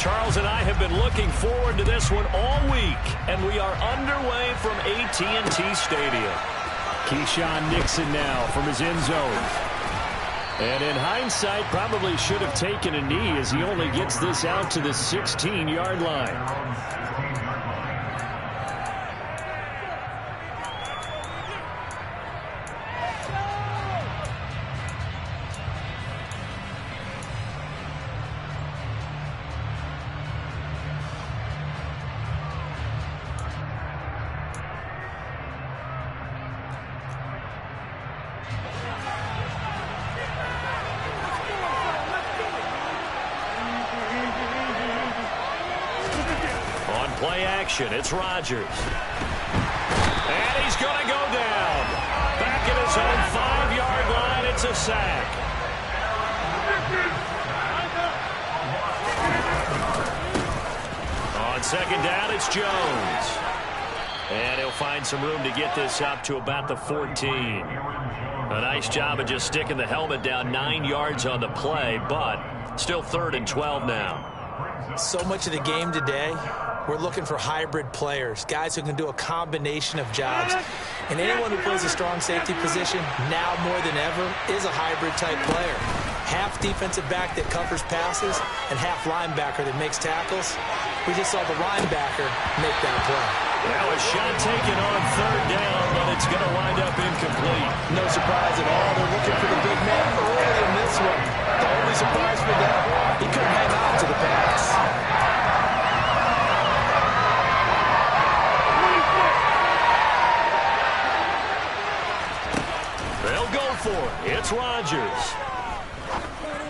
Charles and I have been looking forward to this one all week, and we are underway from AT&T Stadium. Keyshawn Nixon now from his end zone. And in hindsight, probably should have taken a knee as he only gets this out to the 16-yard line. Play action. It's Rodgers. And he's going to go down. Back at his own 5-yard line. It's a sack. On second down, it's Jones. And he'll find some room to get this up to about the 14. A nice job of just sticking the helmet down 9 yards on the play, but still 3rd and 12 now. So much of the game today, we're looking for hybrid players, guys who can do a combination of jobs. And anyone who plays a strong safety position, now more than ever, is a hybrid-type player. Half defensive back that covers passes and half linebacker that makes tackles. We just saw the linebacker make that play. Now a shot taken on 3rd down, but it's going to wind up incomplete. No surprise at all. They're looking for the big man early in this one. The only surprise for them, he couldn't hang on to the pass. They'll go for it. It's Rodgers.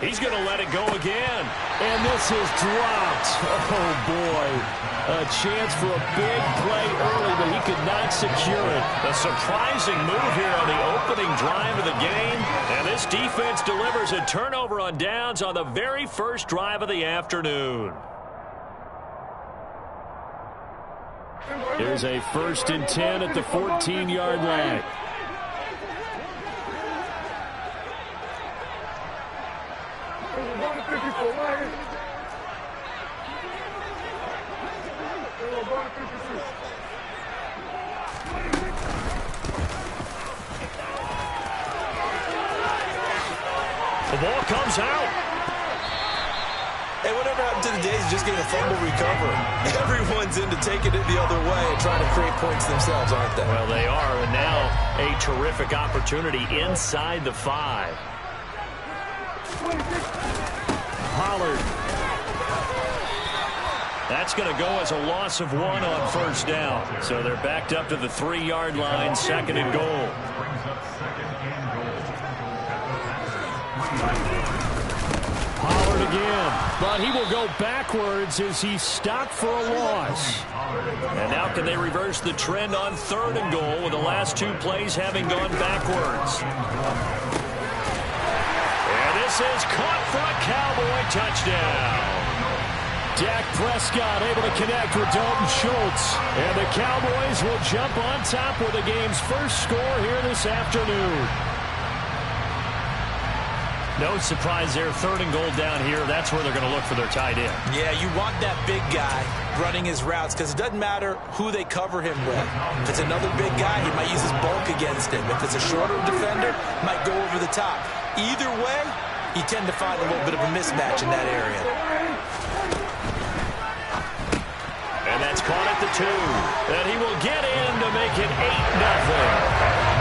He's going to let it go again. And this is dropped. Oh, boy. A chance for a big play early, but he could not secure it. A surprising move here on the opening drive of the game. And this defense delivers a turnover on downs on the very first drive of the afternoon. Here's a 1st and 10 at the 14-yard line. The ball comes out. Hey, whatever happened to the days of just getting a fumble recover? Everyone's into taking it the other way and trying to create points themselves, aren't they? Well, they are, and now a terrific opportunity inside the 5. Pollard. That's going to go as a loss of 1 on 1st down. So they're backed up to the 3-yard line, 2nd and goal. Pollard again, but he will go backwards as he stopped for a loss. And now can they reverse the trend on 3rd and goal with the last 2 plays having gone backwards? And this is caught for a Cowboy touchdown. Dak Prescott able to connect with Dalton Schultz. And the Cowboys will jump on top with the game's first score here this afternoon. No surprise there, 3rd and goal down here. That's where they're going to look for their tight end. Yeah, you want that big guy running his routes because it doesn't matter who they cover him with. If it's another big guy, he might use his bulk against him. If it's a shorter defender, might go over the top. Either way, you tend to find a little bit of a mismatch in that area. And that's caught at the 2. And he will get in to make it 8-0.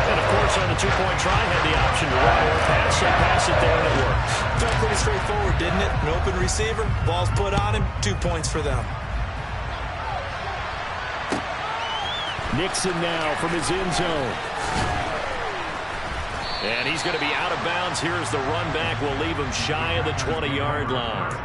And, of course, on the 2-point try, had the option to run or pass. They pass it there, and it works. Felt pretty straightforward, didn't it? An open receiver, ball's put on him, 2 points for them. Nixon now from his end zone. And he's going to be out of bounds here as the run back will leave him shy of the 20-yard line.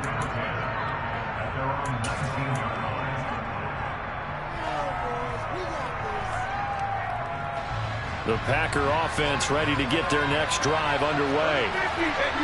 The Packer offense ready to get their next drive underway.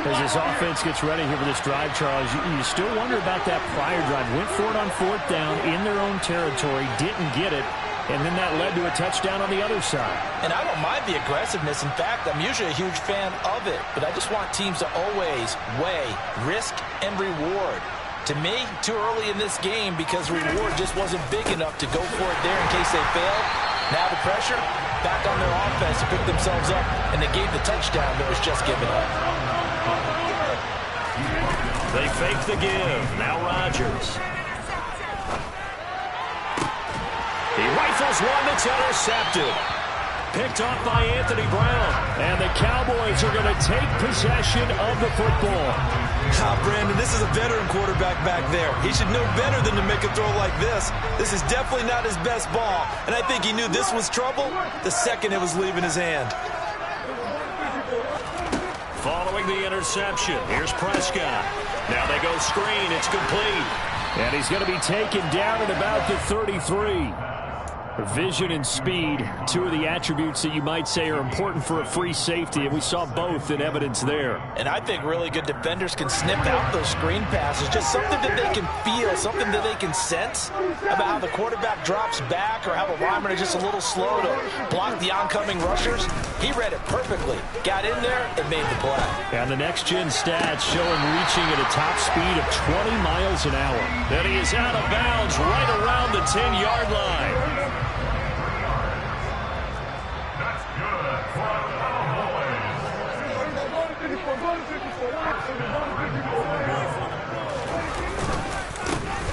As this offense gets ready here for this drive, Charles, you still wonder about that prior drive. Went for it on 4th down in their own territory, didn't get it, and then that led to a touchdown on the other side. And I don't mind the aggressiveness. In fact, I'm usually a huge fan of it, but I just want teams to always weigh risk and reward. To me, too early in this game because reward just wasn't big enough to go for it there in case they failed. Now the pressure, back on their offense to pick themselves up, and they gave the touchdown that was just given up. They fake the give. Now Rodgers. He rifles one that's intercepted. Picked off by Anthony Brown. And the Cowboys are going to take possession of the football. Brandon, this is a veteran quarterback back there. He should know better than to make a throw like this. This is definitely not his best ball. And I think he knew this was trouble the second it was leaving his hand. Following the interception, here's Prescott. Now they go screen. It's complete. And he's going to be taken down at about the 33. Vision and speed, two of the attributes that you might say are important for a free safety, and we saw both in evidence there. And I think really good defenders can snip out those screen passes, just something that they can feel, something that they can sense about how the quarterback drops back or how the linemen are just a little slow to block the oncoming rushers. He read it perfectly, got in there, and made the play. And the next-gen stats show him reaching at a top speed of 20 miles an hour. Then he is out of bounds right around the 10-yard line.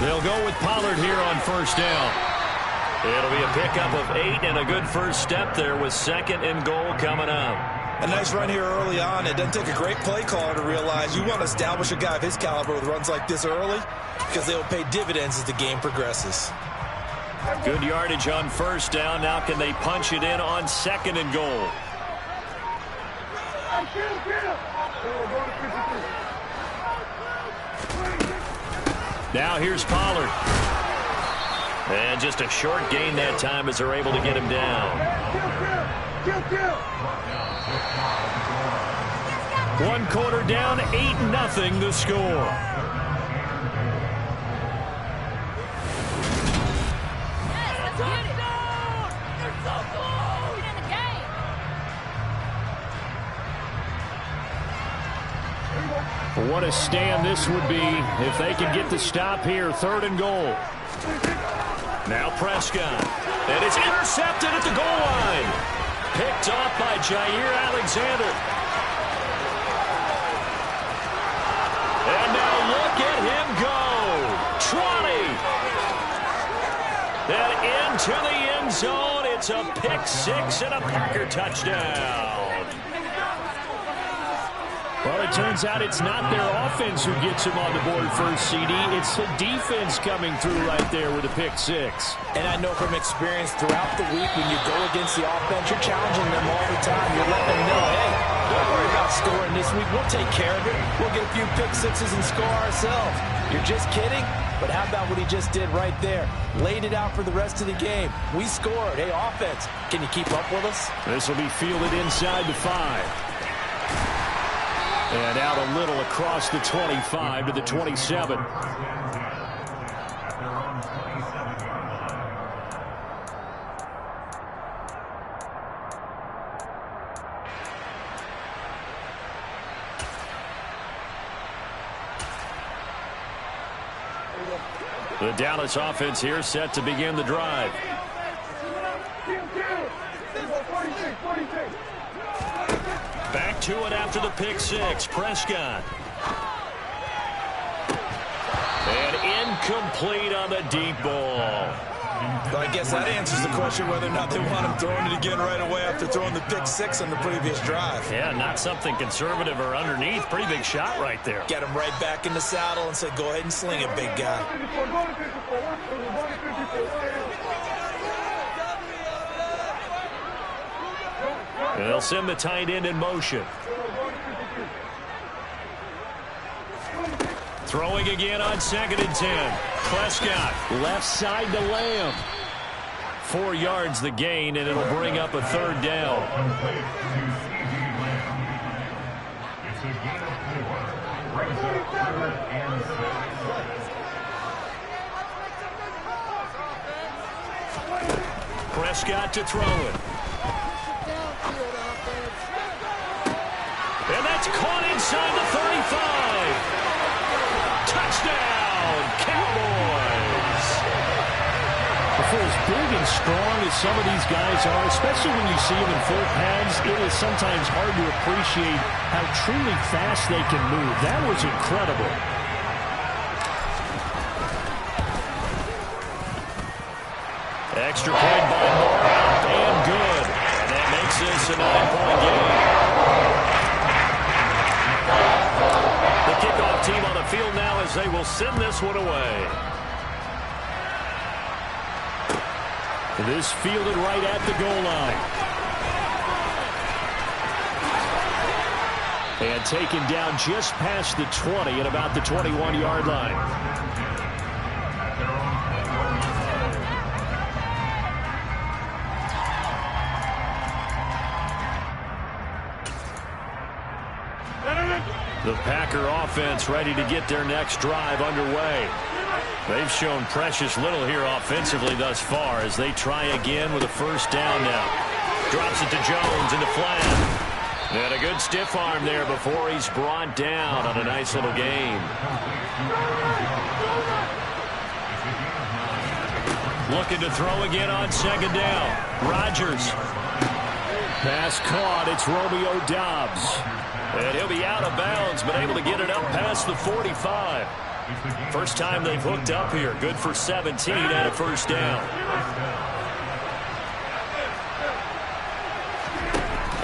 They'll go with Pollard here on first down. It'll be a pickup of 8 and a good first step there with 2nd and goal coming up. A nice run here early on. It doesn't take a great play caller to realize you want to establish a guy of his caliber with runs like this early because they will pay dividends as the game progresses. Good yardage on first down. Now can they punch it in on 2nd and goal? Now here's Pollard. And just a short gain that time as they're able to get him down. One quarter down, 8-0 the score. What a stand this would be if they could get the stop here. 3rd and goal. Now Prescott. And it's intercepted at the goal line. Picked off by Jair Alexander. And now look at him go. Trotting. And into the end zone. It's a pick-6 and a Packer touchdown. Well, it turns out it's not their offense who gets him on the board first, CD. It's the defense coming through right there with a pick-6. And I know from experience throughout the week when you go against the offense, you're challenging them all the time. You're letting them know, hey, don't worry about scoring this week. We'll take care of it. We'll get a few pick-6s and score ourselves. You're just kidding? But how about what he just did right there? Laid it out for the rest of the game. We scored. Hey, offense, can you keep up with us? This will be fielded inside the 5. And out a little across the 25 to the 27. The Dallas offense here set to begin the drive. Back to it after the pick-6. Prescott. And incomplete on the deep ball. Well, I guess that answers the question whether or not they want him throwing it again right away after throwing the pick-6 on the previous drive. Yeah, not something conservative or underneath. Pretty big shot right there. Get him right back in the saddle and say, go ahead and sling it, big guy. And they'll send the tight end in motion. Throwing again on 2nd and 10. Prescott. Left side to Lamb. 4 yards the gain, and it'll bring up a 3rd down. Prescott to throw it. And that's caught inside the 35. Touchdown! and strong as some of these guys are, especially when you see them in full pads, it is sometimes hard to appreciate how truly fast they can move. That was incredible. Extra point by Moore, and good. And that makes this a 9-point game. The kickoff team on the field now as they will send this one away. This fielded right at the goal line. And taken down just past the 20 at about the 21-yard line. The Packer offense ready to get their next drive underway. They've shown precious little here offensively thus far as they try again with a first down now. Drops it to Jones into flat. And a good stiff arm there before he's brought down on a nice little gain. Looking to throw again on second down. Rodgers. Pass caught. It's Romeo Doubs. And he'll be out of bounds, but able to get it up past the 45. First time they've hooked up here. Good for 17 and a first down.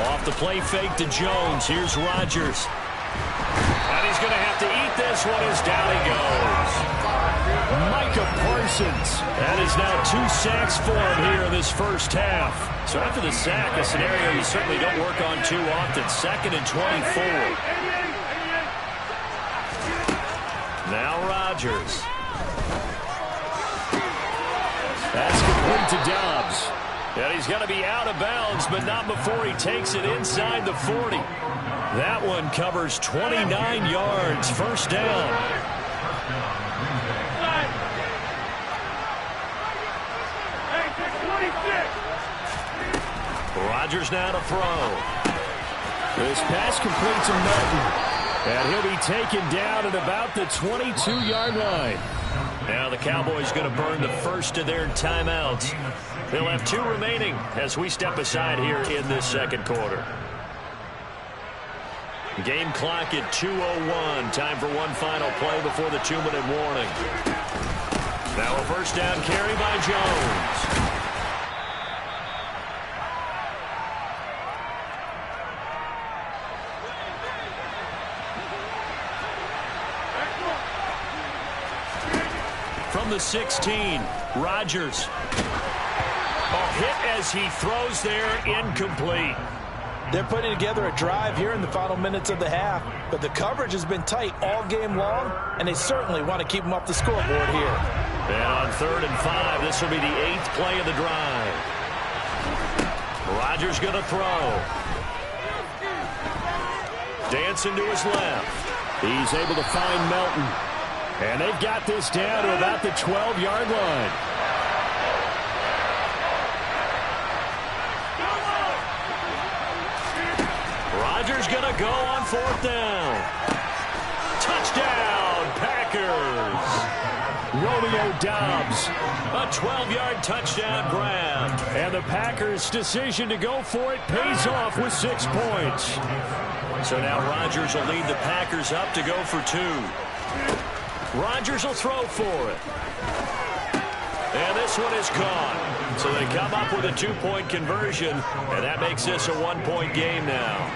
Off the play fake to Jones. Here's Rodgers. And he's going to have to eat this one as down he goes. Micah Parsons. That is now 2 sacks for him here in this first half. So after the sack, a scenario you certainly don't work on too often. 2nd and 24. Now Rodgers. That's complete to Doubs. And he's going to be out of bounds, but not before he takes it inside the 40. That one covers 29 yards. First down. Rodgers now to throw. This pass complete to Melton. And he'll be taken down at about the 22-yard line. Now the Cowboys going to burn the first of their timeouts. They'll have 2 remaining as we step aside here in this second quarter. Game clock at 2:01. Time for one final play before the 2-minute warning. Now a first down carry by Jones. From the 16, Rodgers. Hit as he throws there, incomplete. They're putting together a drive here in the final minutes of the half, but the coverage has been tight all game long, and they certainly want to keep them off the scoreboard here. And on 3rd and 5, this will be the 8th play of the drive. Rodgers going to throw. Dancing to his left. He's able to find Melton. And they've got this down to about the 12-yard line. Rodgers going to go on 4th down. Touchdown, Packers. Romeo Doubs. A 12-yard touchdown grab. And the Packers' decision to go for it pays off with 6 points. So now Rodgers will lead the Packers up to go for 2. Rodgers will throw for it. And this one is caught. So they come up with a 2-point conversion, and that makes this a 1-point game now.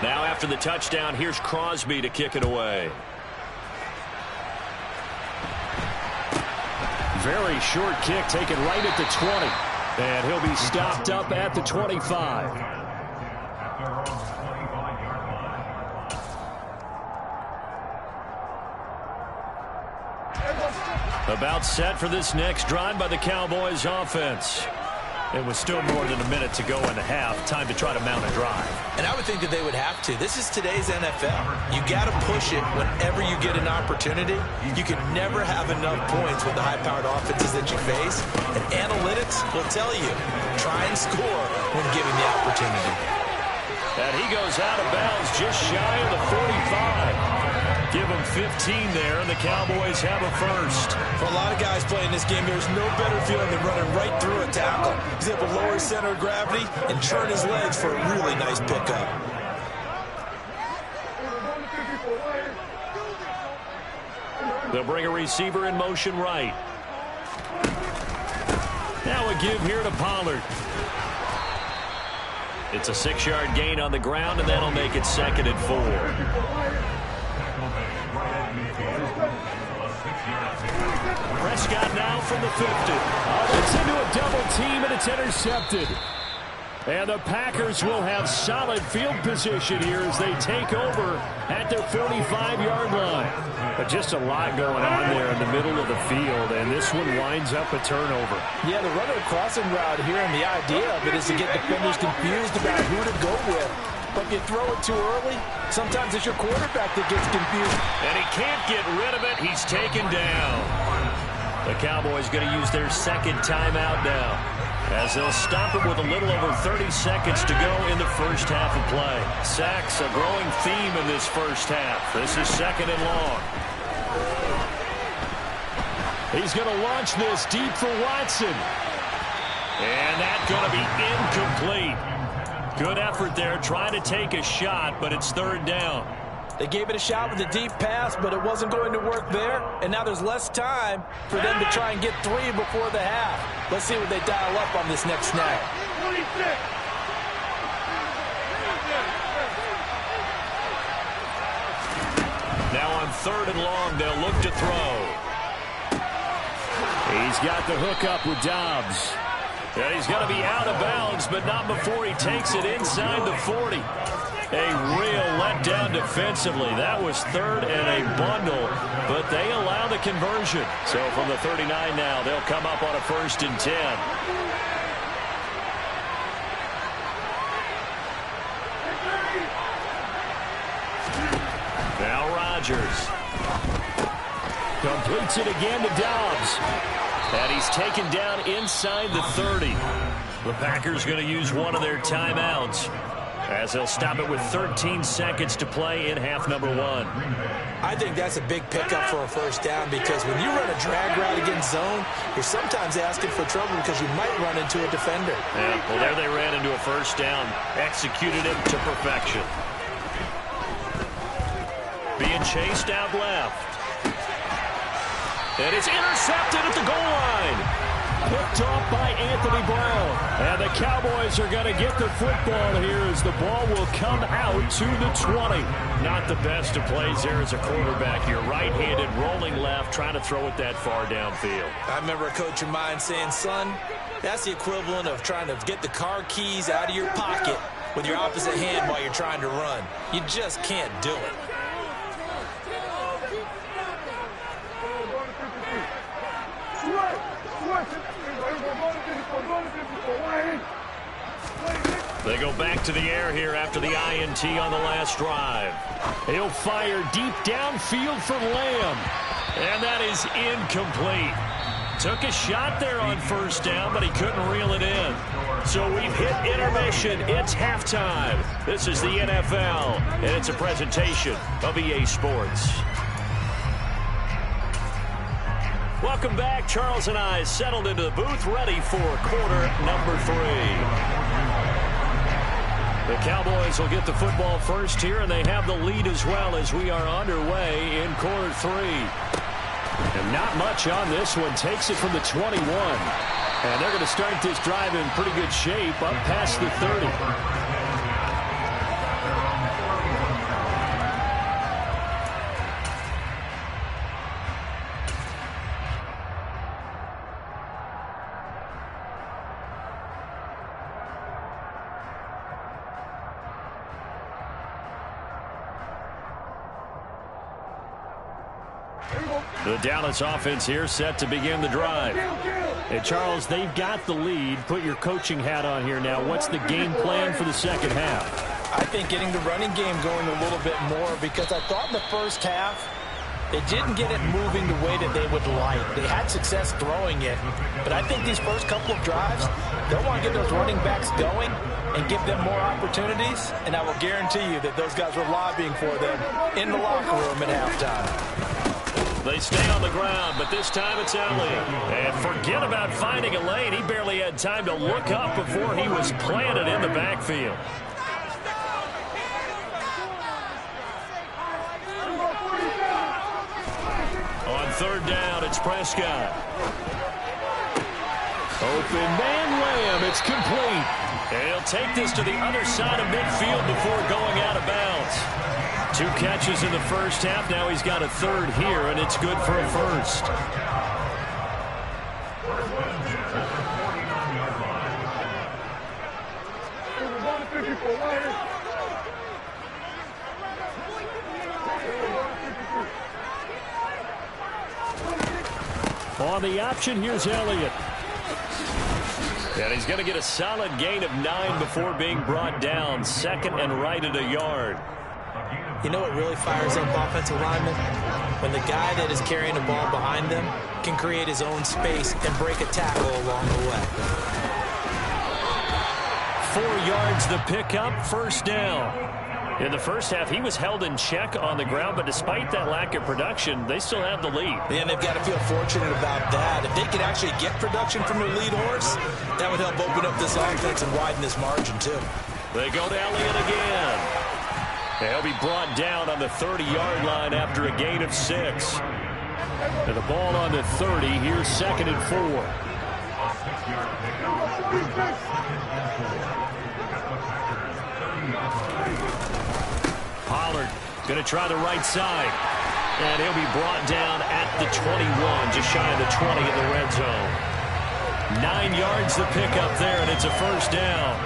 Now after the touchdown, here's Crosby to kick it away. Very short kick taken right at the 20. And he'll be stopped up at the 25. About set for this next drive by the Cowboys offense. It was still more than a minute to go in the half. Time to try to mount a drive. And I would think that they would have to. This is today's NFL. You got to push it whenever you get an opportunity. You can never have enough points with the high-powered offenses that you face. And analytics will tell you, try and score when given the opportunity. And he goes out of bounds just shy of the 45. Give them 15 there, and the Cowboys have a first. For a lot of guys playing this game, there's no better feeling than running right through a tackle. He's able to lower his center of gravity and turn his legs for a really nice pickup. They'll bring a receiver in motion right. Now a give here to Pollard. It's a 6-yard gain on the ground, and that'll make it 2nd and 4. Prescott now from the 50. It's into a double team, and it's intercepted. And the Packers will have solid field position here as they take over at their 45-yard line. But just a lot going on there in the middle of the field, and this one winds up a turnover. Yeah, the running crossing route here, and the idea of it is to get defenders confused about who to go with. But if you throw it too early, sometimes it's your quarterback that gets confused. And he can't get rid of it. He's taken down. The Cowboys going to use their 2nd timeout now, as they'll stop it with a little over 30 seconds to go in the first half of play. Sacks, a growing theme in this first half. This is 2nd and long. He's going to launch this deep for Watson. And that's going to be incomplete. Good effort there, trying to take a shot, but it's 3rd down. They gave it a shot with a deep pass, but it wasn't going to work there. And now there's less time for them to try and get 3 before the half. Let's see what they dial up on this next snap. Now on 3rd and long, they'll look to throw. He's got the hook up with Dobbs. And he's going to be out of bounds, but not before he takes it inside the 40. A real letdown defensively. That was 3rd and a bundle, but they allow the conversion. So from the 39 now, they'll come up on a 1st and 10. Now Rodgers. Completes it again to Dobbs. And he's taken down inside the 30. The Packers going to use one of their timeouts, as they'll stop it with 13 seconds to play in half number 1. I think that's a big pickup for a first down, because when you run a drag route against zone, you're sometimes asking for trouble because you might run into a defender. Yeah, well, there they ran into a first down. Executed it to perfection. Being chased out left. And it's intercepted at the goal line. Picked off by Anthony Brown. And the Cowboys are going to get the football here as the ball will come out to the 20. Not the best of plays there as a quarterback. You're right-handed, rolling left, trying to throw it that far downfield. I remember a coach of mine saying, son, that's the equivalent of trying to get the car keys out of your pocket with your opposite hand while you're trying to run. You just can't do it. They go back to the air here after the INT on the last drive. He'll fire deep downfield for Lamb. And that is incomplete. Took a shot there on first down, but he couldn't reel it in. So we've hit intermission. It's halftime. This is the NFL, and it's a presentation of EA Sports. Welcome back. Charles and I settled into the booth, ready for quarter number 3. The Cowboys will get the football first here, and they have the lead as well as we are underway in quarter 3. And not much on this one. Takes it from the 21. And they're going to start this drive in pretty good shape up past the 30. The Dallas offense here set to begin the drive. Hey, Charles, they've got the lead. Put your coaching hat on here now. What's the game plan for the second half? I think getting the running game going a little bit more, because I thought in the first half they didn't get it moving the way that they would like. They had success throwing it, but I think these first couple of drives, they'll want to get those running backs going and give them more opportunities, and I will guarantee you that those guys were lobbying for them in the locker room at halftime. They stay on the ground, but this time it's Elliott. And forget about finding a lane. He barely had time to look up before he was planted in the backfield. On third down, it's Prescott. Open man Lamb. It's complete. And he'll take this to the other side of midfield before going out of bounds. 2 catches in the first half. Now he's got a third here, and it's good for a first. On the option, here's Elliott. And he's going to get a solid gain of 9 before being brought down. Second and right at a yard. You know what really fires up offensive linemen? When the guy that is carrying the ball behind them can create his own space and break a tackle along the way. 4 yards the pickup, first down. In the first half, he was held in check on the ground, but despite that lack of production, they still have the lead. And they've got to feel fortunate about that. If they could actually get production from their lead horse, that would help open up this offense and widen this margin, too. They go to Elliott again. They'll be brought down on the 30-yard line after a gain of 6. And the ball on the 30. Here's second and 4. Pollard going to try the right side. And he'll be brought down at the 21, just shy of the 20 in the red zone. 9 yards the pickup there, and it's a first down.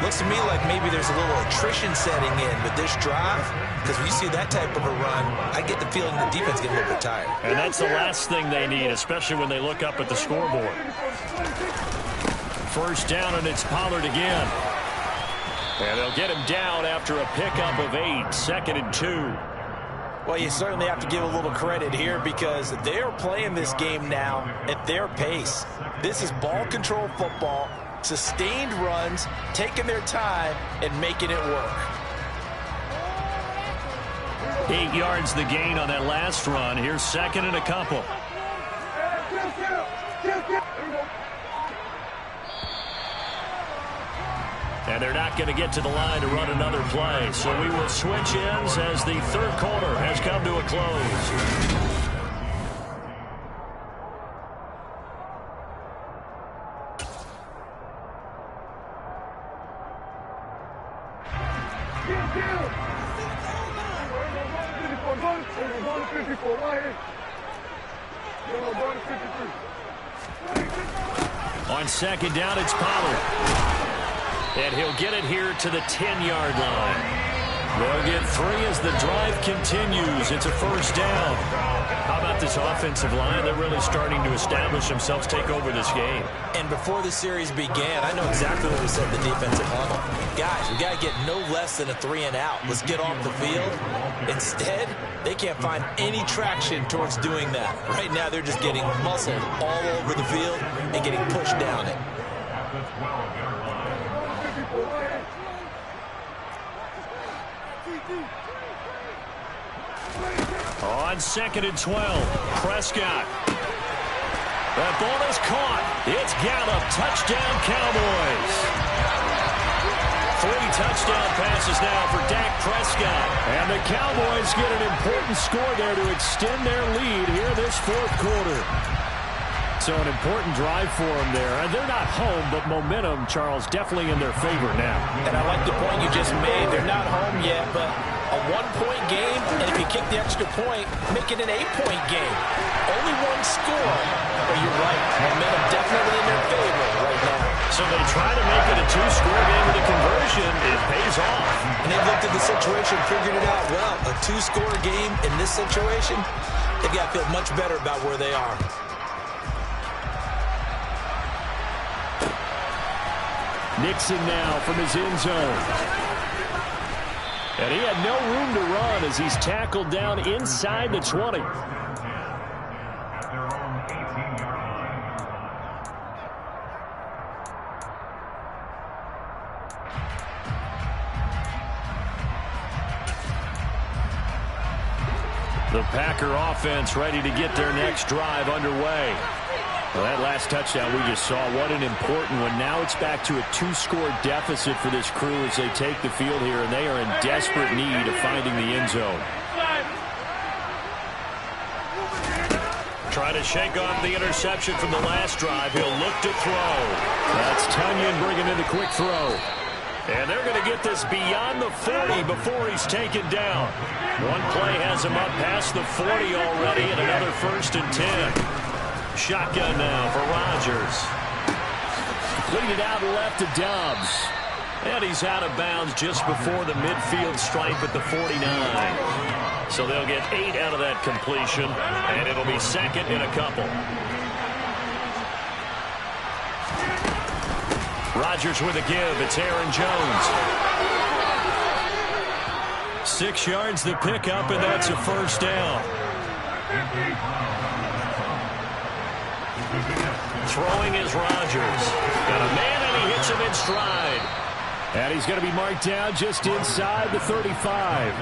Looks to me like maybe there's a little attrition setting in with this drive, because when you see that type of a run, I get the feeling the defense getting a little bit tired. And that's the last thing they need, especially when they look up at the scoreboard. First down, and it's Pollard again. And they'll get him down after a pickup of 8, second and 2. Well, you certainly have to give a little credit here because they're playing this game now at their pace. This is ball control football, sustained runs, taking their time, and making it work. 8 yards the gain on that last run. Here's second and a couple. And they're not going to get to the line to run another play. So we will switch ends as the third quarter has come to a close. On second down, it's Pollard. And he'll get it here to the 10-yard line. They'll get 3 as the drive continues. It's a first down. How about this offensive line? They're really starting to establish themselves, take over this game. And before the series began, I know exactly what we said the defensive huddle. Guys, we got to get no less than a 3 and out. Let's get off the field. Instead, they can't find any traction towards doing that. Right now, they're just getting muscled all over the field and getting pushed down it. On second and 12, Prescott. That ball is caught. It's Gallup. Touchdown, Cowboys. 3 touchdown passes now for Dak Prescott. And the Cowboys get an important score there to extend their lead here this fourth quarter. So an important drive for them there. And they're not home, but momentum, Charles, definitely in their favor now. And I like the point you just made. They're not home yet, but a 1-point game, and if you kick the extra point, make it an 8-point game. Only 1 score, but you're right. Momentum definitely in their favor right now. So they try to make it a 2-score game with a conversion. It pays off. And they've looked at the situation, figured it out well. A 2-score game in this situation, they've got to feel much better about where they are. Nixon now from his end zone. And he had no room to run as he's tackled down inside the 20. The Packer offense ready to get their next drive underway. Well, that last touchdown we just saw, what an important one. Now it's back to a 2-score deficit for this crew as they take the field here, and they are in desperate need of finding the end zone. Trying to shake off the interception from the last drive. He'll look to throw. That's Tunyon bringing in the quick throw. And they're going to get this beyond the 40 before he's taken down. One play has him up past the 40 already, and another 1st and 10. Shotgun now for Rodgers. Completed out left to Dobbs. And he's out of bounds just before the midfield stripe at the 49. So they'll get 8 out of that completion, and it'll be 2nd and a couple. Rodgers with a give. It's Aaron Jones. 6 yards the pickup, and that's a 1st down. Throwing is Rodgers. Got a man, and he hits him in stride. And he's going to be marked down just inside the 35.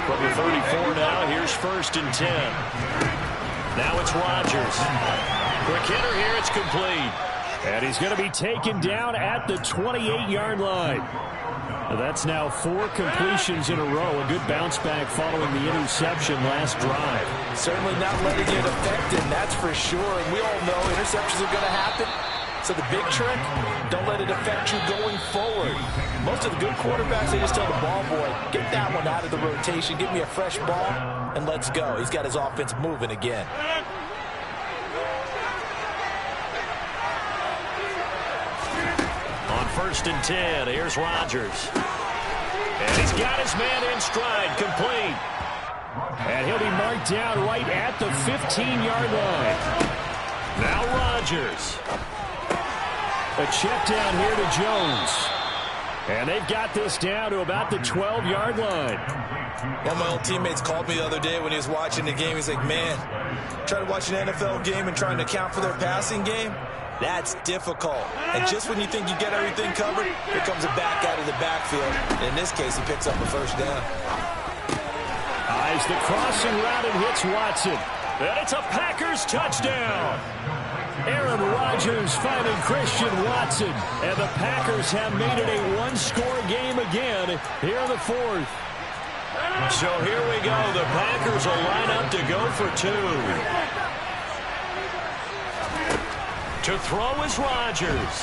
From the 34 now, here's 1st and 10. Now it's Rodgers. Quick hitter here, it's complete. And he's going to be taken down at the 28-yard line. That's now 4 completions in a row. A good bounce back following the interception last drive. Certainly not letting it affect him, that's for sure. And we all know interceptions are going to happen. So the big trick, don't let it affect you going forward. Most of the good quarterbacks, they just tell the ball boy, get that one out of the rotation, give me a fresh ball, and let's go. He's got his offense moving again. On 1st and 10, here's Rodgers. And he's got his man in stride, complete. And he'll be marked down right at the 15-yard line. Now Rodgers. A check down here to Jones. And they've got this down to about the 12-yard line. One of my old teammates called me the other day when he was watching the game. He's like, man, trying to watch an NFL game and trying to account for their passing game? That's difficult. And just when you think you get everything covered, here comes a back out of the backfield. And in this case, he picks up a 1st down. Eyes the crossing route and hits Watson. And it's a Packers touchdown. Aaron Rodgers finding Christian Watson. And the Packers have made it a 1-score game again here in the 4th. So here we go. The Packers will line up to go for 2. To throw is Rodgers.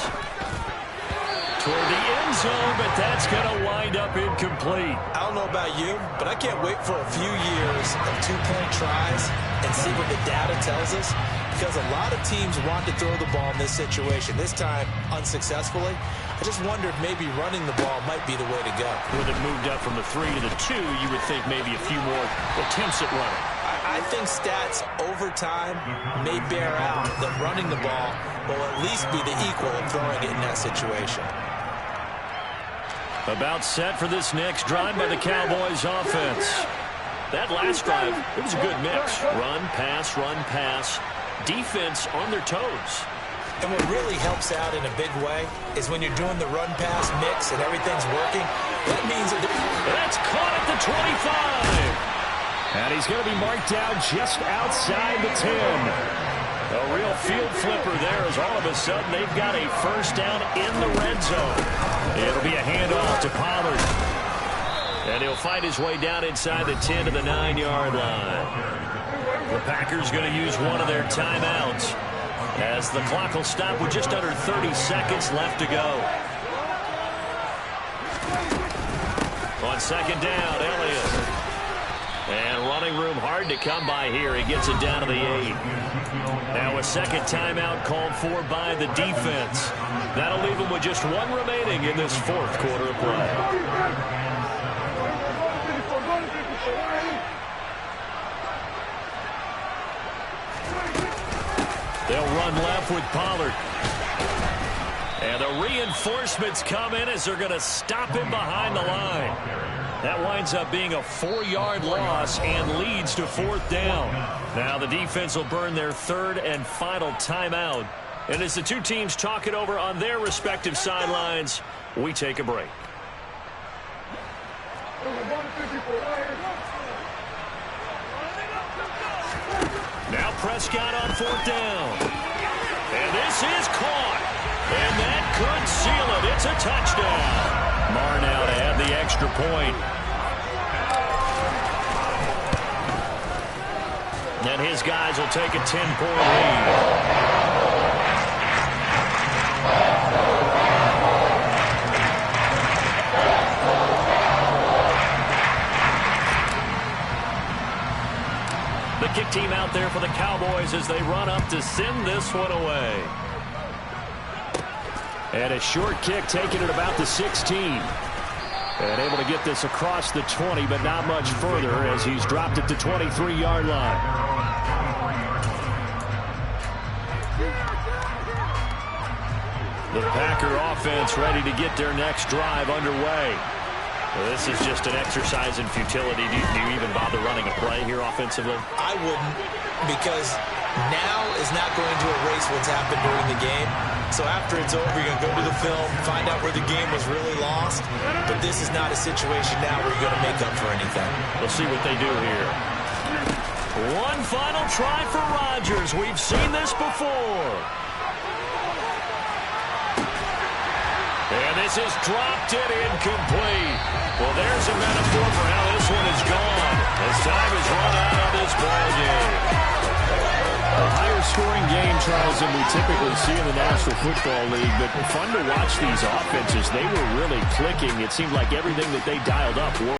Toward the end zone, but that's going to wind up incomplete. I don't know about you, but I can't wait for a few years of 2-point tries and see what the data tells us. Because a lot of teams want to throw the ball in this situation. This time, unsuccessfully. I just wonder if maybe running the ball might be the way to go. With it moved up from the 3 to the 2, you would think maybe a few more attempts at running. I think stats over time may bear out that running the ball will at least be the equal of throwing it in that situation. About set for this next drive by the Cowboys offense. That last drive, it was a good mix. Run, pass, defense on their toes. And what really helps out in a big way is when you're doing the run-pass mix and everything's working, that means that that's caught at the 25. And he's going to be marked down just outside the 10. A real field flipper there as all of a sudden they've got a 1st down in the red zone. It'll be a handoff to Pollard. And he'll fight his way down inside the 10 to the 9-yard line. The Packers going to use one of their timeouts as the clock will stop with just under 30 seconds left to go. On 2nd down, Elliott. And running room hard to come by here. He gets it down to the 8. Now a 2nd timeout called for by the defense. That'll leave him with just 1 remaining in this 4th quarter of play. They'll run left with Pollard. And the reinforcements come in as they're going to stop him behind the line. That winds up being a 4-yard loss and leads to 4th down. Now the defense will burn their 3rd and final timeout. And as the two teams talk it over on their respective sidelines, we take a break. Now Prescott on 4th down. And this is caught. And that could seal it. It's a touchdown. Marr now to add the extra point. And his guys will take a 10-point lead. The kick team out there for the Cowboys as they run up to send this one away. And a short kick taken at about the 16. And able to get this across the 20, but not much further as he's dropped it to 23-yard line. The Packer offense ready to get their next drive underway. Well, this is just an exercise in futility. Do you even bother running a play here offensively? I wouldn't, because now is not going to erase what's happened during the game. So after it's over, you're going to go to the film, find out where the game was really lost. But this is not a situation now where you're going to make up for anything. We'll see what they do here. One final try for Rodgers. We've seen this before. And this is dropped it incomplete. Well, there's a metaphor for how this one is gone. As time is run out of this ball game. A higher scoring game, Charles, than we typically see in the National Football League, but fun to watch these offenses. They were really clicking. It seemed like everything that they dialed up worked.